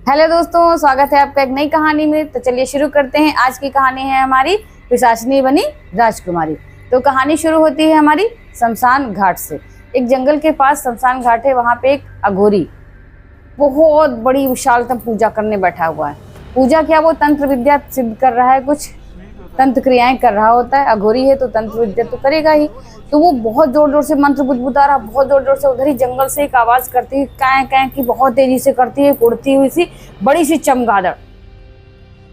Hello दोस्तों, स्वागत है आपका एक नई कहानी में। तो चलिए शुरू करते हैं। आज की कहानी है हमारी पिशाचिनी बनी राजकुमारी। तो कहानी शुरू होती है हमारी शमशान घाट से। एक जंगल के पास शमशान घाट है। वहां पे एक अघोरी बहुत बड़ी विशालतम पूजा करने बैठा हुआ है। पूजा क्या, वो तंत्र विद्या सिद्ध कर रहा है, कुछ तंत्र क्रियाएं कर रहा होता है। अघोरी है तो तंत्र विद्या तो करेगा ही। तो वो बहुत जोर जोर से मंत्र बुदबुदा रहा, बहुत जोर जोर से। उधर ही जंगल से एक आवाज करती हुई कै कै की बहुत तेजी से करती है, उड़ती हुई सी बड़ी सी चमगादड़।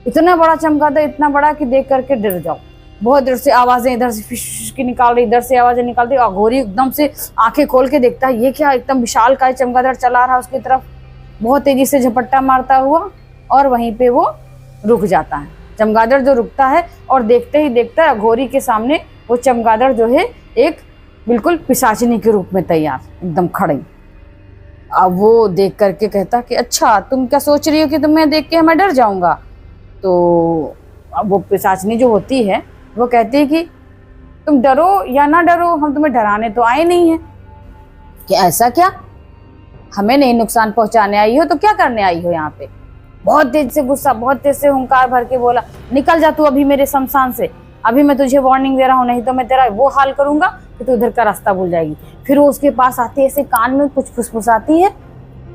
इतना बड़ा चमगादड़, इतना बड़ा कि देख करके डर जाओ। बहुत देर से आवाजें इधर से फिश की निकाल रही, इधर से आवाजें निकालती। अघोरी एकदम से आंखें खोल के देखता है, ये क्या एकदम विशाल का चमगादड़ चला रहा उसकी तरफ। बहुत तेजी से झपट्टा मारता हुआ और वहीं पे वो रुक जाता है। चमगादड़ जो रुकता है और देखते ही देखता है अघोरी के सामने वो चमगादड़ जो है एक बिल्कुल पिशाचिनी के रूप में तैयार, एकदम खड़ी। अब वो देख करके कहता कि अच्छा, तुम क्या सोच रही हो कि तुम्हें देख के मैं डर जाऊंगा? तो अब वो पिशाचिनी जो होती है वो कहती है कि तुम डरो या ना डरो, हम तुम्हें डराने तो आए नहीं है। कि ऐसा क्या, हमें नहीं नुकसान पहुंचाने आई हो तो क्या करने आई हो यहाँ पे? बहुत तेज से गुस्सा, बहुत तेज से हुंकार भर के बोला, निकल जा तू अभी मेरे शमशान से। अभी मैं तुझे वार्निंग दे रहा हूँ, नहीं तो मैं तेरा वो हाल करूंगा कि तू उधर का रास्ता भूल जाएगी। फिर वो उसके पास आती है, ऐसे कान में कुछ फुसफुसाती है।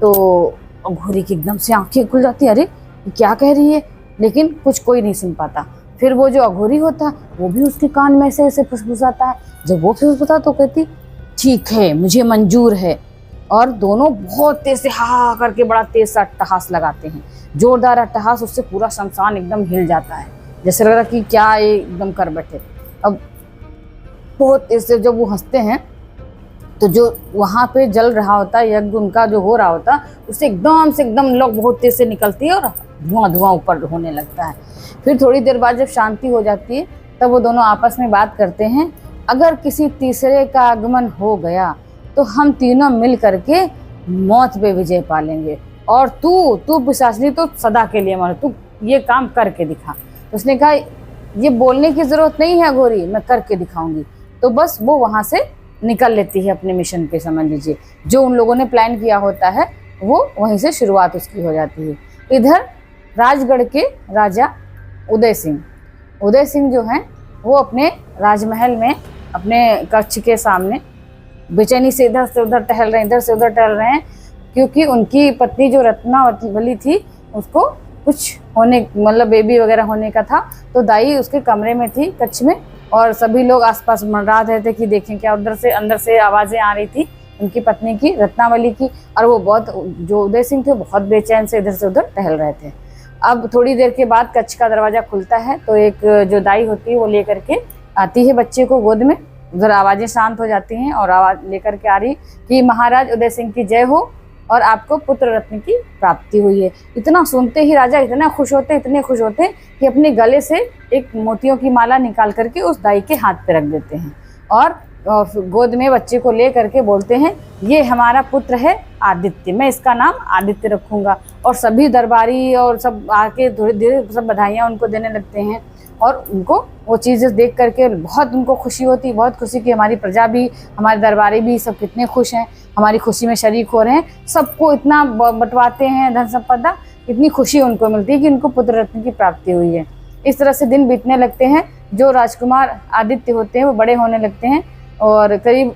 तो अघोरी की एकदम से आंखें खुल जाती है, अरे क्या कह रही है, लेकिन कुछ कोई नहीं सुन पाता। फिर वो जो अघोरी होता है वो भी उसके कान में ऐसे फुसफुसाता है। जब वो फुसफुसा तो कहती ठीक है, मुझे मंजूर है। और दोनों बहुत तेज से हा करके बड़ा तेज सा अट्टहास लगाते हैं, जोरदार अट्टहास। उससे पूरा शमशान एकदम हिल जाता है, जैसे लग रहा कि क्या ये एकदम कर बैठे। अब बहुत तेज से जब वो हंसते हैं तो जो वहां पे जल रहा होता है, यज्ञ उनका जो हो रहा होता है, उससे एकदम लोग बहुत तेज से निकलती है और धुआं धुआं ऊपर होने लगता है। फिर थोड़ी देर बाद जब शांति हो जाती है तब वो दोनों आपस में बात करते हैं, अगर किसी तीसरे का आगमन हो गया तो हम तीनों मिल करके मौत पे विजय पालेंगे, और तू पिशाचिनी तो सदा के लिए मर, तू ये काम करके दिखा। तो उसने कहा ये बोलने की जरूरत नहीं है अघोरी, मैं करके दिखाऊंगी। तो बस वो वहां से निकल लेती है अपने मिशन पे। समझ लीजिए जो उन लोगों ने प्लान किया होता है वो वहीं से शुरुआत उसकी हो जाती है। इधर राजगढ़ के राजा उदय सिंह जो हैं वो अपने राजमहल में अपने कक्ष के सामने बेचैनी से इधर से उधर टहल रहे हैं, क्योंकि उनकी पत्नी जो रत्नावली थी उसको कुछ होने, मतलब बेबी वगैरह होने का था। तो दाई उसके कमरे में थी, कक्ष में, और सभी लोग आसपास मंडरा रहे थे कि देखें क्या। उधर से अंदर से आवाजें आ रही थी उनकी पत्नी की, रत्नावली की, और वो बहुत, जो उदय सिंह थे, बहुत बेचैन से इधर से उधर टहल रहे थे। अब थोड़ी देर के बाद कक्ष का दरवाजा खुलता है तो एक जो दाई होती है वो लेकर के आती है बच्चे को गोद में। उधर आवाजें शांत हो जाती हैं और आवाज लेकर के आ रही कि महाराज उदय सिंह की जय हो और आपको पुत्र रत्न की प्राप्ति हुई है। इतना सुनते ही राजा इतने खुश होते कि अपने गले से एक मोतियों की माला निकाल करके उस दाई के हाथ पे रख देते हैं और गोद में बच्चे को ले करके बोलते हैं, ये हमारा पुत्र है आदित्य, मैं इसका नाम आदित्य रखूंगा। और सभी दरबारी और सब आके धीरे धीरे सब बधाइयाँ उनको देने लगते हैं। और उनको वो चीज़ें देख करके बहुत उनको खुशी होती, बहुत खुशी कि हमारी प्रजा भी, हमारे दरबारी भी सब कितने खुश हैं, हमारी खुशी में शरीक हो रहे हैं। सबको इतना बंटवाते हैं धन संपदा, इतनी खुशी उनको मिलती है कि उनको पुत्र रत्न की प्राप्ति हुई है। इस तरह से दिन बीतने लगते हैं। जो राजकुमार आदित्य होते हैं वो बड़े होने लगते हैं और करीब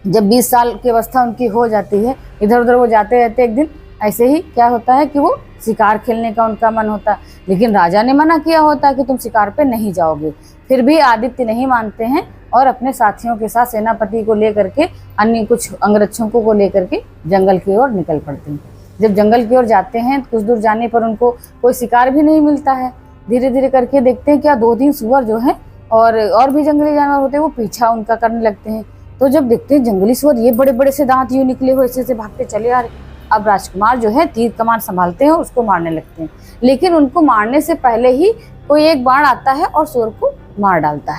जब 20 साल की अवस्था उनकी हो जाती है, इधर उधर वो जाते रहते। एक दिन ऐसे ही क्या होता है कि वो शिकार खेलने का उनका मन होता, लेकिन राजा ने मना किया होता है कि तुम शिकार पे नहीं जाओगे। फिर भी आदित्य नहीं मानते हैं और अपने साथियों के साथ सेनापति को लेकर के, अन्य कुछ अंगरक्षकों को लेकर के जंगल की ओर निकल पड़ते हैं। जब जंगल की ओर जाते हैं कुछ दूर जाने पर उनको कोई शिकार भी नहीं मिलता है। धीरे धीरे करके देखते हैं क्या 2-3 सुअर जो है और भी जंगली जानवर होते हैं वो पीछा उनका करने लगते हैं। तो जब देखते हैं जंगली सुअर ये बड़े बड़े से दांत यूं निकले हुए ऐसे भागते चले आ रहे। अब राजकुमार जो है तीर कमान संभालते हैं और उसको मारने लगते हैं, लेकिन उनको मारने से पहले ही कोई एक बाण आता है और सुअर को मार डालता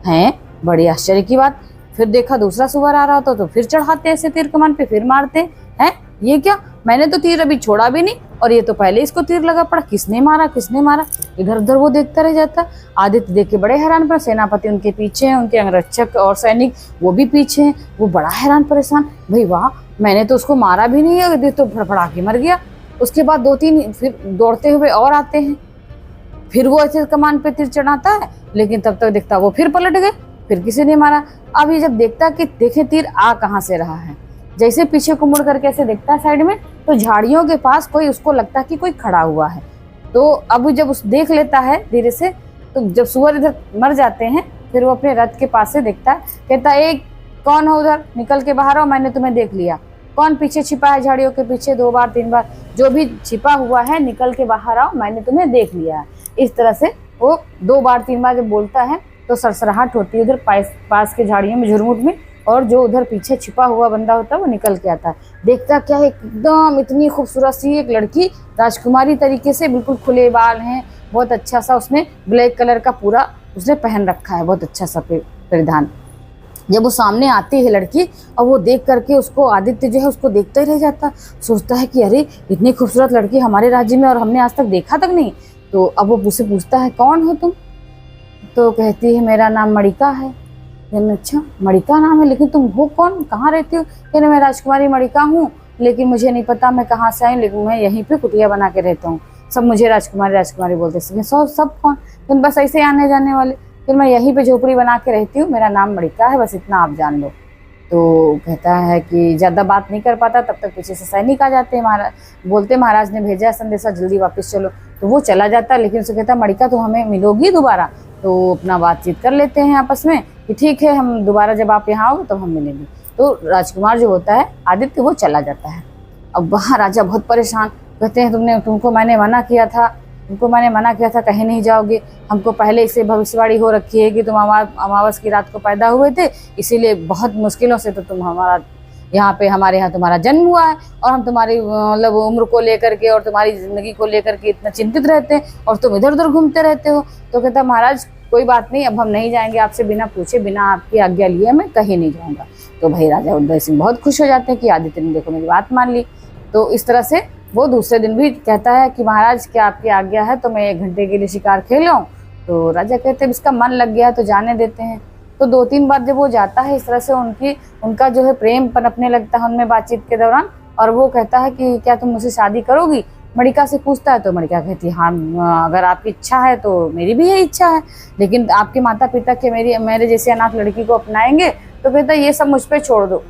है। बड़ी आश्चर्य की बात, फिर देखा दूसरा सुअर आ रहा था तो फिर चढ़ाते ऐसे तीर कमान पे, फिर मारते हैं। ये क्या, मैंने तो तीर अभी छोड़ा भी नहीं और ये तो पहले इसको तीर लगा पड़ा, किसने मारा? इधर उधर वो देखता रह जाता। आदित्य देख के बड़े हैरान पर, सेनापति उनके पीछे हैं, उनके अंगरक्षक और सैनिक वो भी पीछे हैं। वो बड़ा हैरान परेशान, भाई वाह, मैंने तो उसको मारा भी नहीं है, तो फड़फड़ा के मर गया। उसके बाद 2-3 फिर दौड़ते हुए और आते हैं, फिर वो ऐसे कमान पे तीर चढ़ाता है, लेकिन तब तक देखता वो फिर पलट गए, फिर किसी ने मारा। अब ये जब देखता कि देखे तीर आ कहाँ से रहा है, जैसे पीछे को मुड़ करके ऐसे देखता है साइड में, तो झाड़ियों के पास कोई उसको लगता है कि कोई खड़ा हुआ है। तो अब जब उस देख लेता है धीरे से, तो जब सुअर इधर मर जाते हैं, फिर वो अपने रथ के पास से देखता है, कहता है एक कौन हो उधर, निकल के बाहर आओ, मैंने तुम्हें देख लिया। कौन पीछे छिपा है झाड़ियों के पीछे, 2 बार 3 बार, जो भी छिपा हुआ है निकल के बाहर आओ, मैंने तुम्हें देख लिया है। इस तरह से वो 2 बार 3 बार जब बोलता है तो सरसराहट होती है उधर पास के झाड़ियों में, झुरमुट में, और जो उधर पीछे छिपा हुआ बंदा होता है वो निकल के आता है। देखता क्या है, एकदम इतनी खूबसूरत सी एक लड़की, राजकुमारी तरीके से, बिल्कुल खुले बाल हैं, बहुत अच्छा सा उसने ब्लैक कलर का पूरा उसने पहन रखा है, बहुत अच्छा सा परिधान। जब वो सामने आती है लड़की, और वो देख करके उसको आदित्य जो है उसको देखता ही रह जाता, सोचता है कि अरे इतनी खूबसूरत लड़की हमारे राज्य में और हमने आज तक देखा तक नहीं। तो अब वो उससे पूछता है कौन हो तुम, तो कहती है मेरा नाम मणिका है। अच्छा मणिका नाम है, लेकिन तुम हो कौन, कहाँ रहती हो? कहने मैं राजकुमारी मणिका हूँ, लेकिन मुझे नहीं पता मैं कहाँ से आई, लेकिन मैं यहीं पे कुटिया बना के रहता हूँ, सब मुझे राजकुमारी राजकुमारी बोलते हैं। सब कौन? तुम बस ऐसे आने जाने वाले, फिर मैं यहीं पे झोपड़ी बना के रहती हूँ, मेरा नाम मणिका है, बस इतना आप जान लो। तो कहता है कि ज़्यादा बात नहीं कर पाता, तब तक पीछे से सैनिक आ जाते हैं, महाराज बोलते महाराज ने भेजा है संदेशा, जल्दी वापस चलो। तो वो चला जाता है, लेकिन उसे कहता मणिका तो हमें मिलोगी दोबारा? तो अपना बातचीत कर लेते हैं आपस में कि ठीक है, हम दोबारा जब आप यहाँ आओगे तब हम मिलेंगे। तो राजकुमार जो होता है आदित्य, वो चला जाता है। अब वहाँ राजा बहुत परेशान, कहते हैं तुमको मैंने मना किया था, कहीं नहीं जाओगे, हमको पहले इससे भविष्यवाणी हो रखी है कि तुम अमावस की रात को पैदा हुए थे, इसीलिए बहुत मुश्किलों से तो तुम हमारे यहाँ तुम्हारा जन्म हुआ है, और हम तुम्हारी मतलब उम्र को लेकर के और तुम्हारी ज़िंदगी को लेकर के इतना चिंतित रहते हैं, और तुम इधर उधर घूमते रहते हो। तो कहता महाराज कोई बात नहीं, अब हम नहीं जाएंगे, आपसे बिना पूछे बिना आपकी आज्ञा लिए मैं कहीं नहीं जाऊँगा। तो भाई राजा उदय सिंह बहुत खुश हो जाते हैं कि आदित्य ने देखो मेरी बात मान ली। तो इस तरह से वो दूसरे दिन भी कहता है कि महाराज क्या आपकी आज्ञा है तो मैं 1 घंटे के लिए शिकार खेल आऊं? तो राजा कहते हैं इसका मन लग गया है तो जाने देते हैं। तो 2-3 बार जब वो जाता है, इस तरह से उनका जो है प्रेम पनपने लगता है उनमें बातचीत के दौरान। और वो कहता है कि क्या तुम मुझसे शादी करोगी? मणिका से पूछता है, तो मणिका कहती है हाँ, अगर आपकी इच्छा है तो मेरी भी यही इच्छा है, लेकिन आपके माता पिता के मेरे जैसे अनाथ लड़की को अपनाएंगे? तो कहता है ये सब मुझ पर छोड़ दो,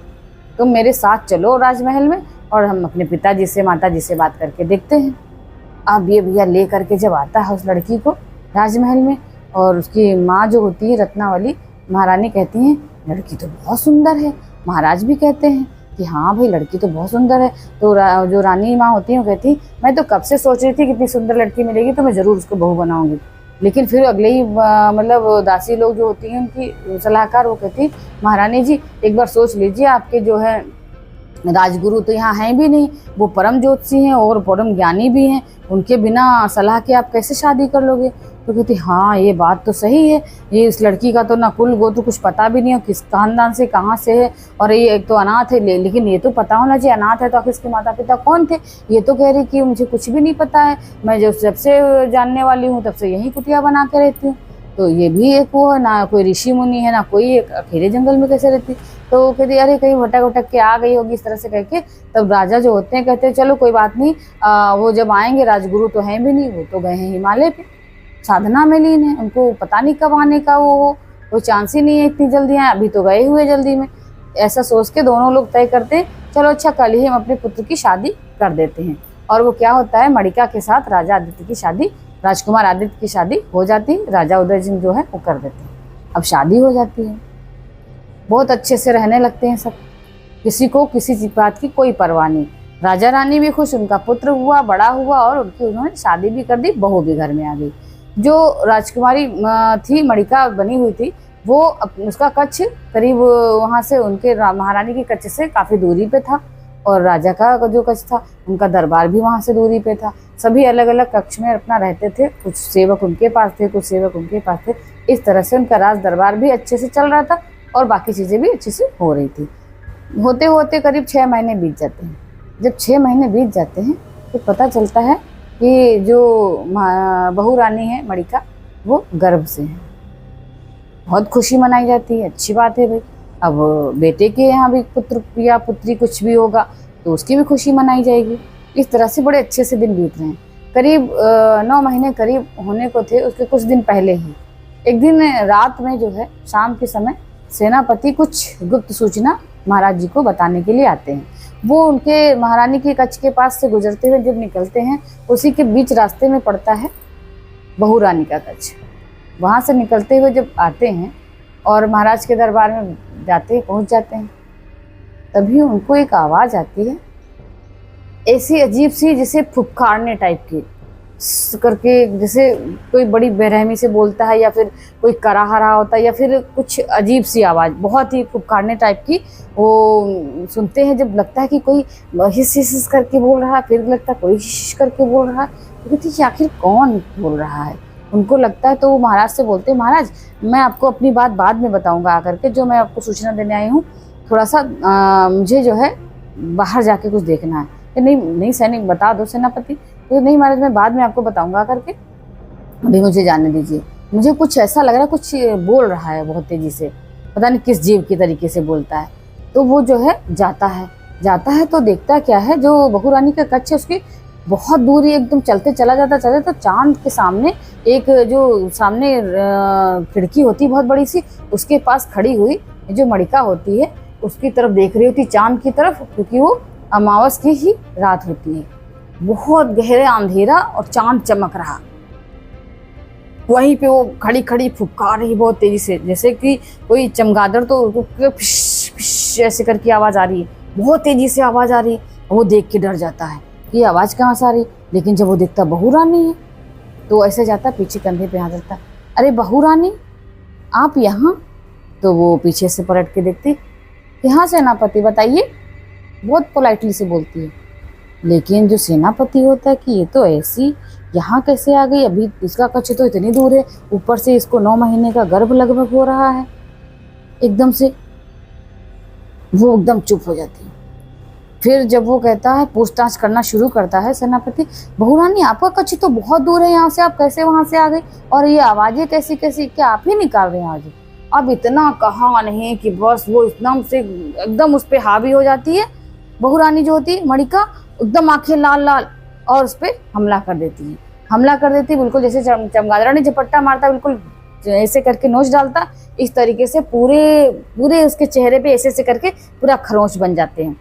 तुम मेरे साथ चलो राजमहल में, और हम अपने पिताजी से माताजी से बात करके देखते हैं। अब ये भैया ले करके जब आता है उस लड़की को राजमहल में, और उसकी माँ जो होती है रत्नावली महारानी कहती हैं लड़की तो बहुत सुंदर है। महाराज भी कहते हैं कि हाँ भाई लड़की तो बहुत सुंदर है। तो जो रानी माँ होती है वो कहती मैं तो कब से सोच रही थी कितनी सुंदर लड़की मिलेगी तो मैं ज़रूर उसको बहू बनाऊंगी। लेकिन फिर अगले ही मतलब दासी लोग जो होती हैं उनकी सलाहकार वो कहती महारानी जी एक बार सोच लीजिए, आपके जो है राजगुरु तो यहाँ हैं भी नहीं, वो परम ज्योतिषी हैं और परम ज्ञानी भी हैं, उनके बिना सलाह के आप कैसे शादी कर लोगे? तो कहती हाँ ये बात तो सही है, ये इस लड़की का तो ना कुल गोत्र कुछ पता भी नहीं हो, किस खानदान से कहाँ से है, और ये एक तो अनाथ है, लेकिन ये तो पता होना चाहिए अनाथ है तो आखिर इसके माता पिता कौन थे। ये तो कह रही कि मुझे कुछ भी नहीं पता है, मैं जब से जानने वाली हूँ तब से यही कुटिया बना के रहती हूँ। तो ये भी एक वो है, ना कोई ऋषि मुनि है ना कोई, एक अकेले जंगल में कैसे रहती। तो कहती अरे कहीं भटक भटक के आ गई होगी, इस तरह से कह के तब राजा जो होते हैं कहते हैं चलो कोई बात नहीं, वो जब आएंगे, राजगुरु तो हैं भी नहीं, वो तो गए हैं हिमालय पे साधना में लीन है, उनको पता नहीं कब आने का वो चांस ही नहीं है इतनी जल्दी आए, अभी तो गए हुए जल्दी में। ऐसा सोच के दोनों लोग तय करते हैं चलो अच्छा कल ही हम अपने पुत्र की शादी कर देते हैं। और वो क्या होता है, मणिका के साथ राजा आदित्य की शादी, राजकुमार आदित्य की शादी हो जाती है, राजा उदय सिंह जो है वो कर देते हैं। अब शादी हो जाती है, बहुत अच्छे से रहने लगते हैं सब, किसी को किसी बात की कोई परवाह नहीं। राजा रानी भी खुश, उनका पुत्र हुआ, बड़ा हुआ, और उन्होंने शादी भी कर दी, बहू भी घर में आ गई। जो राजकुमारी थी मणिका बनी हुई थी, वो उसका कक्ष करीब वहाँ से उनके महारानी के कक्ष से काफ़ी दूरी पे था, और राजा का जो कक्ष था उनका दरबार भी वहाँ से दूरी पे था। सभी अलग अलग कक्ष में अपना रहते थे, कुछ सेवक उनके पास थे, कुछ सेवक उनके पास थे। इस तरह से उनका राज दरबार भी अच्छे से चल रहा था और बाकी चीज़ें भी अच्छे से हो रही थी। होते होते करीब 6 महीने बीत जाते हैं। जब 6 महीने बीत जाते हैं तो पता चलता है कि जो बहू रानी है मणिका वो गर्भ से है। बहुत खुशी मनाई जाती है, अच्छी बात है भाई। अब बेटे के यहाँ भी पुत्र या पुत्री कुछ भी होगा तो उसकी भी खुशी मनाई जाएगी। इस तरह से बड़े अच्छे से दिन बीत रहे हैं। करीब 9 महीने करीब होने को थे, उसके कुछ दिन पहले ही एक दिन रात में जो है शाम के समय सेनापति कुछ गुप्त सूचना महाराज जी को बताने के लिए आते हैं। वो उनके महारानी के कक्ष के पास से गुजरते हुए जब निकलते हैं, उसी के बीच रास्ते में पड़ता है बहू रानी का कक्ष। वहाँ से निकलते हुए जब आते हैं और महाराज के दरबार में पहुँच जाते हैं, तभी उनको एक आवाज़ आती है ऐसी अजीब सी, जैसे फुफकारने टाइप की करके, जैसे कोई बड़ी बेरहमी से बोलता है या फिर कोई कराह रहा होता है या फिर कुछ अजीब सी आवाज़, बहुत ही फुफकारने टाइप की वो सुनते हैं। जब लगता है कि कोई हिस हिस करके बोल रहा है, फिर लगता है कोई हिस करके बोल रहा है, तो कहती है आखिर कौन बोल रहा है। उनको लगता है तो वो महाराज से बोलते हैं, महाराज मैं आपको अपनी बात बाद में बताऊँगा आकर के, जो मैं आपको सूचना देने आई हूँ, थोड़ा सा मुझे जो है बाहर जाके कुछ देखना है। नहीं नहीं सैनिक, बता दो सेनापति। तो नहीं महाराज मैं बाद में आपको बताऊंगा करके, अभी मुझे जानने दीजिए। मुझे कुछ ऐसा लग रहा है, कुछ बोल रहा है बहुत तेजी से, पता नहीं किस जीव की तरीके से बोलता है। तो वो जो है जाता है तो देखता क्या है, जो बहू रानी का कक्ष है उसकी बहुत दूर ही एकदम चलते चला जाता तो चांद के सामने एक जो सामने खिड़की होती बहुत बड़ी सी, उसके पास खड़ी हुई जो मणिका होती है उसकी तरफ देख रही होती, चांद की तरफ, क्योंकि वो अमावस की ही रात होती है। बहुत गहरे अंधेरा और चांद चमक रहा, वहीं पे वो खड़ी खड़ी फुफकार रही बहुत तेजी से, जैसे कि कोई चमगादड़, तो फिश फिश ऐसे करके आवाज़ आ रही है, बहुत तेजी से आवाज़ आ रही है। वो देख के डर जाता है कि ये आवाज़ कहाँ से आ रही, लेकिन जब वो देखता बहू रानी है तो ऐसे जाता पीछे कंधे पे हाथ रखता, अरे बहू रानी आप यहाँ? तो वो पीछे से पलट के देखती, यहाँ सेनापति बताइए, बहुत पोलाइटली से बोलती है। लेकिन जो सेनापति होता है कि ये तो ऐसी यहाँ कैसे आ गई, अभी इसका कक्ष तो इतनी दूर है, ऊपर से इसको 9 महीने का गर्भ लगभग हो रहा है। एकदम से वो एकदम चुप हो जाती है। फिर जब वो कहता है, पूछताछ करना शुरू करता है सेनापति, बहू रानी आपका कक्ष तो बहुत दूर है यहाँ से, आप कैसे वहाँ से आ गई, और ये आवाज़ें कैसी कैसी, क्या आप ही निकाल रहे हैं आज? अब इतना कहा नहीं कि बस वो एकदम से एकदम उस पर हावी हो जाती है। बहू रानी जो होती है मणिका एकदम आंखें लाल लाल और उस पर हमला कर देती है, बिल्कुल जैसे चमगादड़ ने झपट्टा मारता, बिल्कुल ऐसे करके नोच डालता, इस तरीके से पूरे उसके चेहरे पे ऐसे करके पूरा खरोंच बन जाते हैं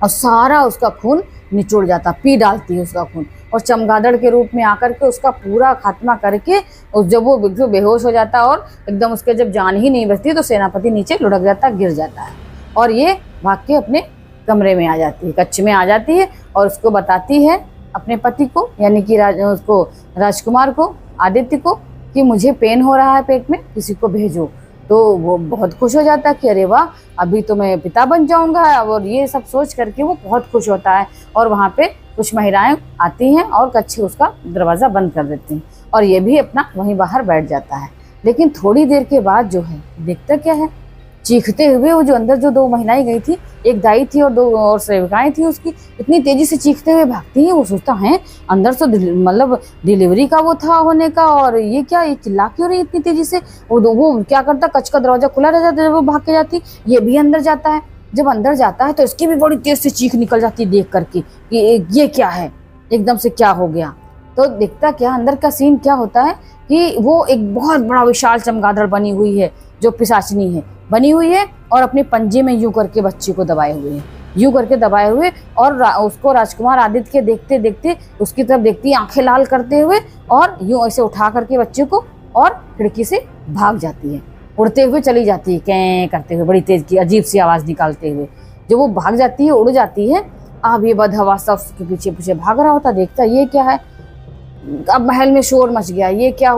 और सारा उसका खून निचोड़ जाता, पी डालती है उसका खून, और चमगादड़ के रूप में आकर के उसका पूरा खात्मा करके, और जब वो बिल्कुल बेहोश हो जाता और एकदम उसके जब जान ही नहीं बचती तो सेनापति नीचे लुढ़क जाता, गिर जाता है, और ये भाग के अपने कमरे में आ जाती है, कक्ष में आ जाती है, और उसको बताती है अपने पति को, यानी कि उसको राजकुमार को, आदित्य को, कि मुझे पेन हो रहा है पेट में, किसी को भेजो। तो वो बहुत खुश हो जाता है कि अरे वाह, अभी तो मैं पिता बन जाऊंगा, और ये सब सोच करके वो बहुत खुश होता है। और वहाँ पे कुछ महिलाएं आती हैं और कच्छ उसका दरवाज़ा बंद कर देती हैं, और ये भी अपना वहीं बाहर बैठ जाता है। लेकिन थोड़ी देर के बाद जो है देखता क्या है, चीखते हुए वो जो अंदर जो 2 महिलाएं गई थी, एक दाई थी और 2 और सेविकाएं थी उसकी, इतनी तेजी से चीखते हुए भागती हैं। वो सोचता है अंदर तो मतलब डिलीवरी का वो था होने का, और ये क्या, ये चिल्ला क्यों रही इतनी तेजी से। वो क्या करता, कच्छ का दरवाजा खुला रह जाता, जब वो भाग के जाती, ये भी अंदर जाता है। जब अंदर जाता है तो इसकी भी बड़ी तेज से चीख निकल जाती है देख करके कि ये क्या है, एकदम से क्या हो गया। तो देखता क्या, अंदर का सीन क्या होता है कि वो एक बहुत बड़ा विशाल चमगादड़ बनी हुई है, जो पिशाचिनी है बनी हुई है, और अपने पंजे में यूं करके बच्चे को दबाए हुए और उसको राजकुमार आदित्य के देखते देखते उसकी तरफ देखती है, आंखें लाल करते हुए, और यूं ऐसे उठा करके बच्चे को और खिड़की से भाग जाती है, उड़ते हुए चली जाती है, कैं करते हुए, बड़ी तेज की अजीब सी आवाज़ निकालते हुए। जब वो भाग जाती है, उड़ जाती है, अब ये बदहवासा उसके पीछे पीछे भाग रहा होता, देखता ये क्या है। अब महल में शोर मच गया, ये क्या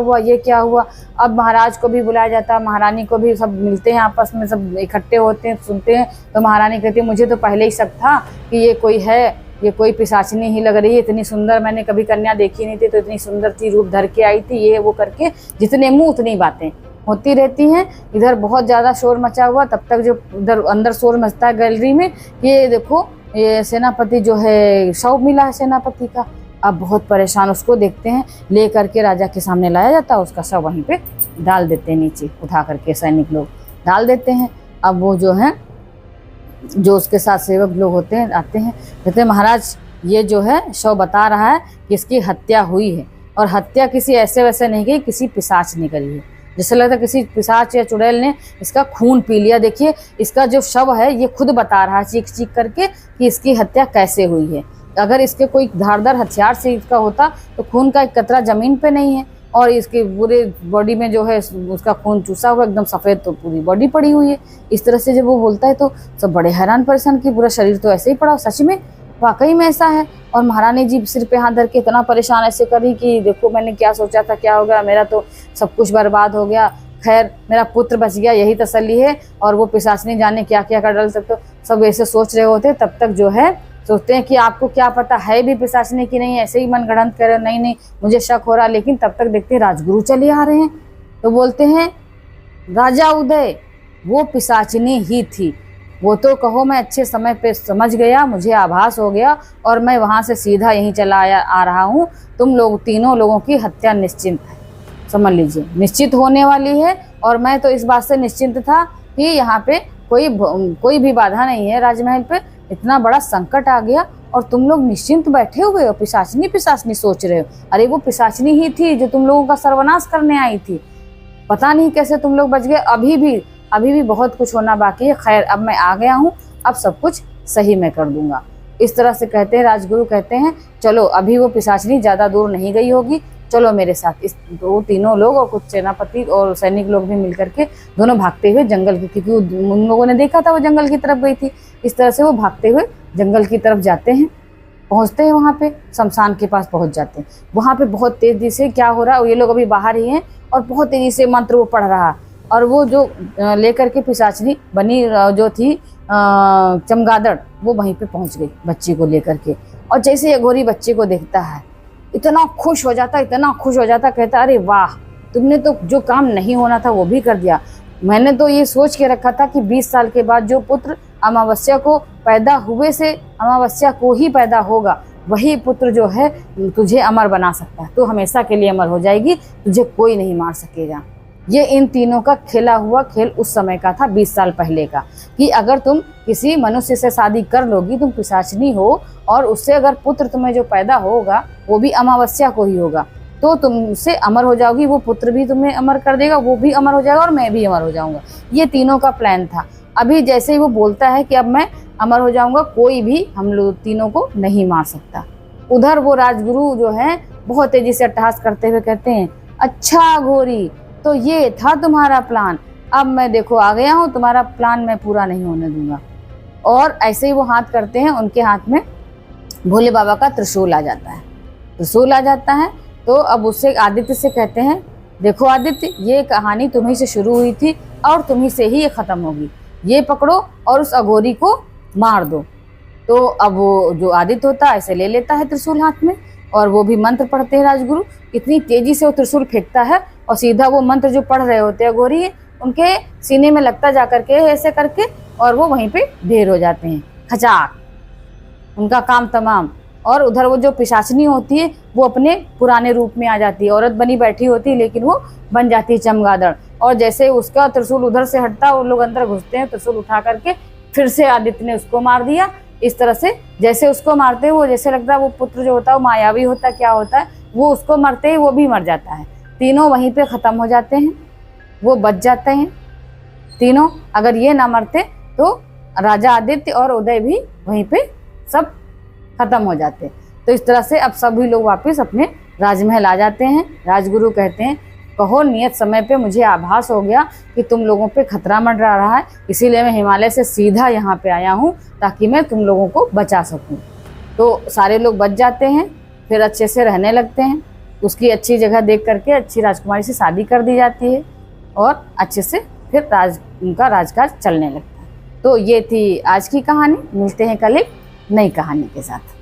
हुआ। अब महाराज को भी बुलाया जाता है, महारानी को भी, सब मिलते हैं आपस में, सब इकट्ठे होते हैं, सुनते हैं। तो महारानी कहती है मुझे तो पहले ही शक था कि ये कोई है, ये कोई पिशाचिनी ही लग रही है, इतनी सुंदर मैंने कभी कन्या देखी नहीं थी, तो इतनी सुंदर थी, रूप धर के आई थी, ये वो करके जितने मुँह उतनी बातें होती रहती हैं। इधर बहुत ज़्यादा शोर मचा हुआ, तब तक जो उधर अंदर शोर मचता है गैलरी में, ये देखो ये सेनापति जो है, शव मिला है सेनापति का। अब बहुत परेशान उसको देखते हैं, ले करके राजा के सामने लाया जाता है, उसका शव वहीं पे डाल देते हैं, नीचे उठा करके सैनिक लोग डाल देते हैं। अब वो जो है, जो उसके साथ सेवक लोग होते हैं, आते हैं, कहते हैं महाराज ये जो है शव बता रहा है कि इसकी हत्या हुई है, और हत्या किसी ऐसे वैसे नहीं की, किसी पिशाच ने करी है। जैसे लगता है किसी पिशाच या चुड़ैल ने इसका खून पी लिया। देखिए इसका जो शव है ये खुद बता रहा है चीख चीख करके कि इसकी हत्या कैसे हुई है। अगर इसके कोई धारदार हथियार से इसका होता तो खून का एक कतरा जमीन पे नहीं है, और इसके पूरे बॉडी में जो है उसका खून चूसा हुआ एकदम सफ़ेद, तो पूरी बॉडी पड़ी हुई है। इस तरह से जब वो बोलता है तो सब बड़े हैरान परेशान कि पूरा शरीर तो ऐसे ही पड़ा, सच में वाकई में ऐसा है। और महारानी जी सिर पे हाथ धर के इतना परेशान ऐसे करी कि देखो मैंने क्या सोचा था, क्या हो गया, मेरा तो सब कुछ बर्बाद हो गया, खैर मेरा पुत्र बच गया, यही तसल्ली है। और वो पिशाचनी जाने क्या क्या कर डाल सकते, सब ऐसे सोच रहे होते। तब तक जो है सोचते हैं कि आपको क्या पता है भी पिशाचनी की नहीं, ऐसे ही मन गढ़ंत कर रहे, नहीं नहीं मुझे शक हो रहा। लेकिन तब तक देखते हैं राजगुरु चले आ रहे हैं, तो बोलते हैं राजा उदय वो पिशाचनी ही थी, वो तो कहो मैं अच्छे समय पे समझ गया, मुझे आभास हो गया, और मैं वहाँ से सीधा यहीं चला आ रहा हूँ। तुम लोग तीनों लोगों की हत्या निश्चिंत है, समझ लीजिए निश्चित होने वाली है। और मैं तो इस बात से निश्चिंत था कि यहाँ पे कोई भी बाधा नहीं है, राजमहल पे इतना बड़ा संकट आ गया और तुम लोग निश्चिंत बैठे हुए हो, पिशाचनी पिशाचनी सोच रहे हो। अरे वो पिशाचनी ही थी जो तुम लोगों का सर्वनाश करने आई थी, पता नहीं कैसे तुम लोग बच गए। अभी भी बहुत कुछ होना बाकी है, खैर अब मैं आ गया हूँ, अब सब कुछ सही मैं कर दूंगा। इस तरह से कहते हैं राजगुरु, कहते हैं चलो अभी वो पिशाचनी ज़्यादा दूर नहीं गई होगी, चलो मेरे साथ। इस वो तीनों लोग और कुछ सेनापति और सैनिक लोग भी मिलकर के दोनों भागते हुए जंगल की, क्योंकि उन लोगों ने देखा था वो जंगल की तरफ गई थी। इस तरह से वो भागते हुए जंगल की तरफ जाते हैं, पहुँचते हैं वहाँ पे शमशान के पास पहुँच जाते हैं। वहाँ पे बहुत तेज़ी से क्या हो रहा है, ये लोग अभी बाहर ही हैं और बहुत तेज़ी से मंत्र वो पढ़ रहा, और वो जो लेकर के पिशाचनी बनी जो थी चमगादड़, वो वहीं पे पहुँच गई बच्ची को लेकर के। और जैसे ये गोरी बच्चे को देखता है इतना खुश हो जाता, कहता अरे वाह, तुमने तो जो काम नहीं होना था वो भी कर दिया। मैंने तो ये सोच के रखा था कि 20 साल के बाद जो पुत्र अमावस्या को पैदा हुए से अमावस्या को ही पैदा होगा, वही पुत्र जो है तुझे अमर बना सकता है, तू हमेशा के लिए अमर हो जाएगी, तुझे कोई नहीं मार सकेगा। ये इन तीनों का खेला हुआ खेल उस समय का था, 20 साल पहले का, कि अगर तुम किसी मनुष्य से शादी कर लोगी, तुम पिशाचनी हो, और उससे अगर पुत्र तुम्हें जो पैदा होगा वो भी अमावस्या को ही होगा, तो तुमसे अमर हो जाओगी, वो पुत्र भी तुम्हें अमर कर देगा, वो भी अमर हो जाएगा और मैं भी अमर हो जाऊंगा। ये तीनों का प्लान था। अभी जैसे ही वो बोलता है कि अब मैं अमर हो जाऊंगा, कोई भी हम लोग तीनों को नहीं मार सकता। उधर वो राजगुरु जो है बहुत तेजी से अट्टहास करते हुए कहते हैं, अच्छा घोरी, तो ये था तुम्हारा प्लान, अब मैं देखो आ गया हूँ, तुम्हारा प्लान मैं पूरा नहीं होने दूंगा। और ऐसे ही वो हाथ करते हैं, उनके हाथ में भोले बाबा का त्रिशूल आ जाता है। तो अब उससे आदित्य से कहते हैं, देखो आदित्य, ये कहानी तुम्ही से शुरू हुई थी और तुम्ही से ही ये खत्म होगी, ये पकड़ो और उस अघोरी को मार दो। तो अब वो जो आदित्य होता है ऐसे ले लेता है त्रिशूल हाथ में, और वो भी मंत्र पढ़ते हैं राजगुरु। इतनी तेजी से वो त्रिशूल फेंकता है और सीधा वो मंत्र जो पढ़ रहे होते हैं अघोरी, उनके सीने में लगता जा करके ऐसे करके, और वो वहीं पे ढेर हो जाते हैं, खचाक, उनका काम तमाम। और उधर वो जो पिशाचनी होती है वो अपने पुराने रूप में आ जाती है, औरत बनी बैठी होती है लेकिन वो बन जाती है चमगादड़। और जैसे उसका त्रिशूल उधर से हटता, वो लोग अंदर घुसते हैं, त्रिशूल उठा करके फिर से आदित्य ने उसको मार दिया। इस तरह से जैसे उसको मारते हैं वो जैसे लगता है वो पुत्र जो होता है वो मायावी होता है, क्या होता है, वो उसको मरते ही वो भी मर जाता है। तीनों वहीं पे ख़त्म हो जाते हैं, वो बच जाते हैं तीनों। अगर ये ना मरते तो राजा आदित्य और उदय भी वहीं पे सब खत्म हो जाते। तो इस तरह से अब सभी लोग वापस अपने राजमहल आ जाते हैं। राजगुरु कहते हैं, कहो नियत समय पे मुझे आभास हो गया कि तुम लोगों पे खतरा मंडरा रहा है, इसीलिए मैं हिमालय से सीधा यहाँ पे आया हूँ ताकि मैं तुम लोगों को बचा सकूँ। तो सारे लोग बच जाते हैं, फिर अच्छे से रहने लगते हैं। उसकी अच्छी जगह देख करके अच्छी राजकुमारी से शादी कर दी जाती है और अच्छे से फिर उनका राजकाज चलने लगता है। तो ये थी आज की कहानी। मिलते हैं कल एक नई कहानी के साथ।